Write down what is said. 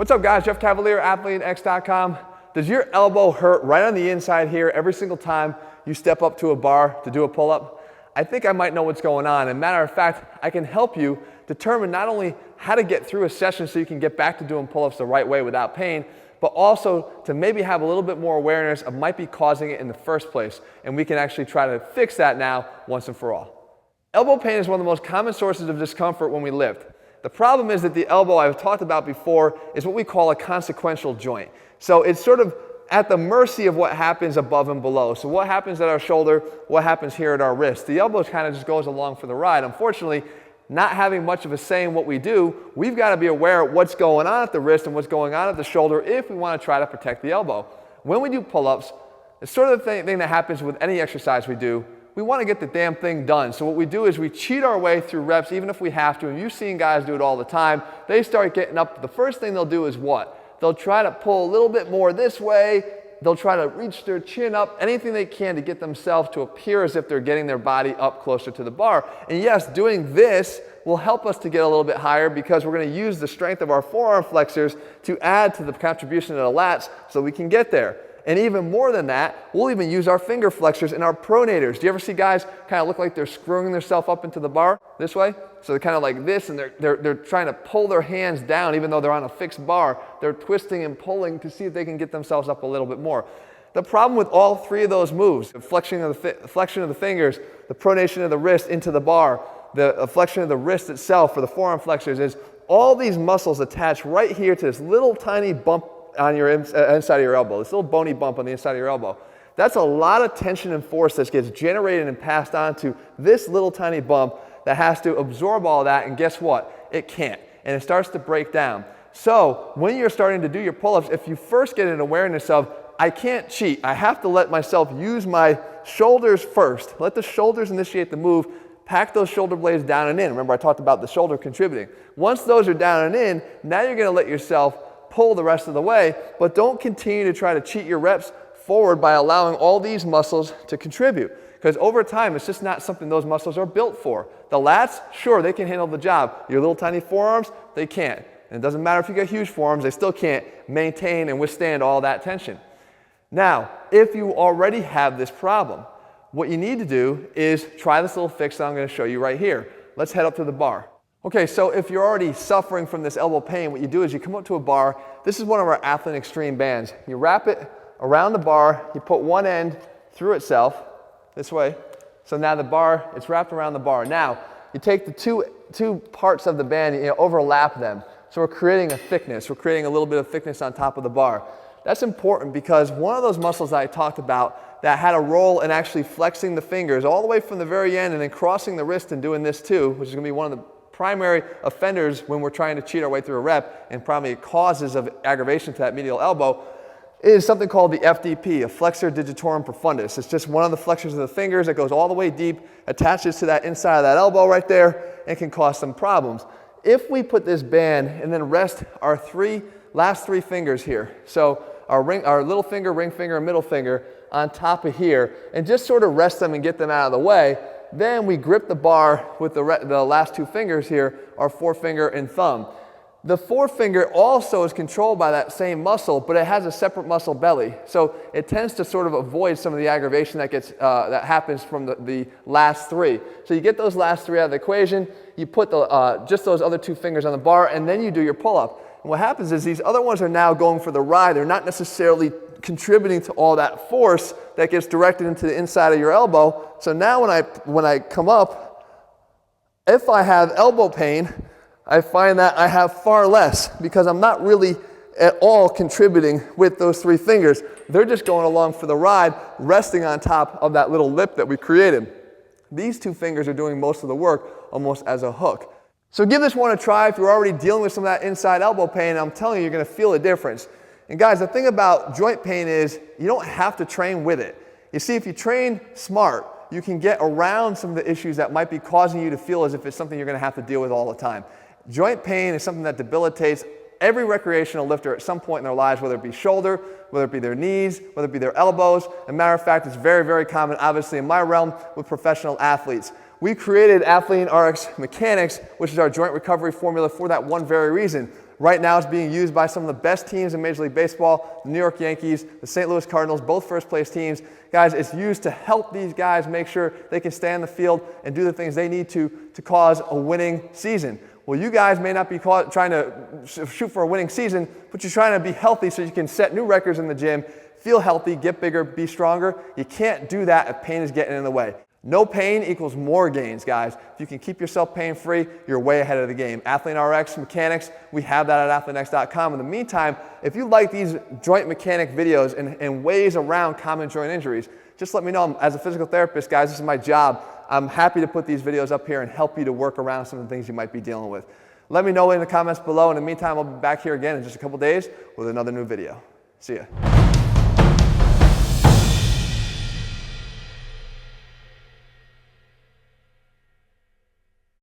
What's up guys, Jeff Cavalier, athlean-x.com. Does your elbow hurt right on the inside here every single time you step up to a bar to do a pull-up? I think I might know what's going on. And matter of fact, I can help you determine not only how to get through a session so you can get back to doing pull-ups the right way without pain, but also to maybe have a little bit more awareness of might be causing it in the first place. And we can actually try to fix that now once and for all. Elbow pain is one of the most common sources of discomfort when we lift. The problem is that the elbow I've talked about before is what we call a consequential joint. So it's sort of at the mercy of what happens above and below. So what happens at our shoulder, what happens here at our wrist. The elbow kind of just goes along for the ride. Unfortunately, not having much of a say in what we do, we've got to be aware of what's going on at the wrist and what's going on at the shoulder if we want to try to protect the elbow. When we do pull-ups, it's sort of the thing that happens with any exercise we do. We want to get the damn thing done. So what we do is we cheat our way through reps even if we have to. And you've seen guys do it all the time. They start getting up. The first thing they'll do is what? They'll try to pull a little bit more this way. They'll try to reach their chin up, anything they can to get themselves to appear as if they're getting their body up closer to the bar. And yes, doing this will help us to get a little bit higher because we're going to use the strength of our forearm flexors to add to the contribution of the lats so we can get there. And even more than that, we'll even use our finger flexors and our pronators. Do you ever see guys kind of look like they're screwing themselves up into the bar this way? So they're kind of like this, and they're trying to pull their hands down even though they're on a fixed bar. They're twisting and pulling to see if they can get themselves up a little bit more. The problem with all three of those moves, the flexion of the fingers, the pronation of the wrist into the bar, the flexion of the wrist itself for the forearm flexors, is all these muscles attach right here to this little tiny bump on your inside of your elbow, this little bony bump on the inside of your elbow. That's a lot of tension and force that gets generated and passed on to this little tiny bump that has to absorb all that, and guess what? It can't, and it starts to break down. So when you're starting to do your pull-ups, if you first get an awareness of, I can't cheat, I have to let myself use my shoulders first, let the shoulders initiate the move, pack those shoulder blades down and in. Remember I talked about the shoulder contributing. Once those are down and in, now you're going to let yourself pull the rest of the way, but don't continue to try to cheat your reps forward by allowing all these muscles to contribute. Because over time, it's just not something those muscles are built for. The lats, sure, they can handle the job. Your little tiny forearms, they can't. And it doesn't matter if you got huge forearms, they still can't maintain and withstand all that tension. Now, if you already have this problem, what you need to do is try this little fix that I'm going to show you right here. Let's head up to the bar. Okay, so if you're already suffering from this elbow pain, what you do is you come up to a bar. This is one of our ATHLEAN Extreme bands. You wrap it around the bar, you put one end through itself, this way. So now the bar, it's wrapped around the bar. Now, you take the two parts of the band, you overlap them. So we're creating a thickness. We're creating a little bit of thickness on top of the bar. That's important because one of those muscles that I talked about that had a role in actually flexing the fingers all the way from the very end and then crossing the wrist and doing this too, which is going to be one of the primary offenders when we're trying to cheat our way through a rep and probably causes of aggravation to that medial elbow, is something called the FDP, a flexor digitorum profundus. It's just one of the flexors of the fingers that goes all the way deep, attaches to that inside of that elbow right there, and can cause some problems. If we put this band and then rest our last three fingers here, so our little finger, ring finger, and middle finger on top of here, and just sort of rest them and get them out of the way, then we grip the bar with the last two fingers here, our forefinger and thumb. The forefinger also is controlled by that same muscle, but it has a separate muscle belly. So it tends to sort of avoid some of the aggravation that happens from the last three. So you get those last three out of the equation, you put just those other two fingers on the bar, and then you do your pull-up. And what happens is these other ones are now going for the ride. They're not necessarily contributing to all that force that gets directed into the inside of your elbow. So now when I come up, if I have elbow pain, I find that I have far less because I'm not really at all contributing with those three fingers. They're just going along for the ride, resting on top of that little lip that we created. These two fingers are doing most of the work almost as a hook. So give this one a try if you're already dealing with some of that inside elbow pain. I'm telling you, you're going to feel a difference. And guys, the thing about joint pain is you don't have to train with it. You see, if you train smart, you can get around some of the issues that might be causing you to feel as if it's something you're going to have to deal with all the time. Joint pain is something that debilitates every recreational lifter at some point in their lives, whether it be shoulder, whether it be their knees, whether it be their elbows. As a matter of fact, it's very, very common, obviously, in my realm with professional athletes. We created athlean-rx MECHAN-X, which is our joint recovery formula for that one very reason. Right now it's being used by some of the best teams in Major League Baseball, the New York Yankees, the St. Louis Cardinals, both first place teams. Guys, it's used to help these guys make sure they can stay on the field and do the things they need to cause a winning season. Well, you guys may not be trying to shoot for a winning season, but you're trying to be healthy so you can set new records in the gym, feel healthy, get bigger, be stronger. You can't do that if pain is getting in the way. No pain equals more gains, guys. If you can keep yourself pain-free, you're way ahead of the game. ATHLEAN-Rx, MECHAN-X, we have that at athlean-x.com. In the meantime, if you like these joint mechanic videos and ways around common joint injuries, just let me know. As a physical therapist, guys, this is my job. I'm happy to put these videos up here and help you to work around some of the things you might be dealing with. Let me know in the comments below. In the meantime, I'll be back here again in just a couple days with another new video. See ya.